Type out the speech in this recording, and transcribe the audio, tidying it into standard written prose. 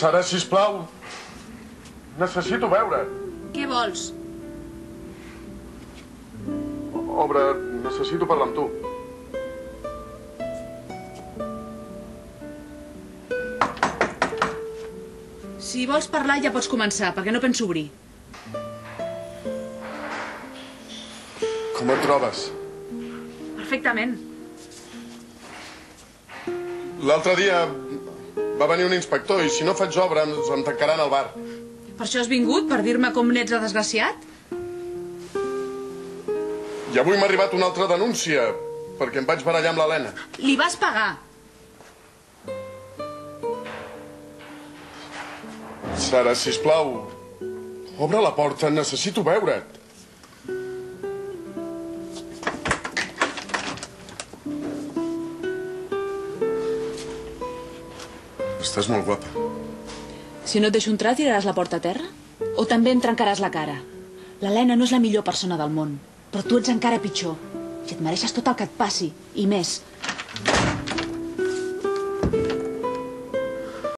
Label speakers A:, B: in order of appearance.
A: Sara, sisplau. Necessito veure.
B: Què vols?
A: Obre, necessito parlar amb tu.
B: Si vols parlar ja pots començar, perquè no penso obrir.
A: Com et trobes?
B: Perfectament.
A: L'altre dia va venir un inspector i si no faig obra em tancaran al bar.
B: Per això has vingut? Per dir-me com n'ets de desgraciat?
A: I avui m'ha arribat una altra denúncia perquè em vaig barallar amb l'Helena.
B: Li vas pagar.
A: Sara, sisplau, obre la porta, necessito veure't. Estàs molt guapa.
B: Si no et deixo entrar, tiraràs la porta a terra? O també em trencaràs la cara? L'Helena no és la millor persona del món, però tu ets encara pitjor. I et mereixes tot el que et passi, i més.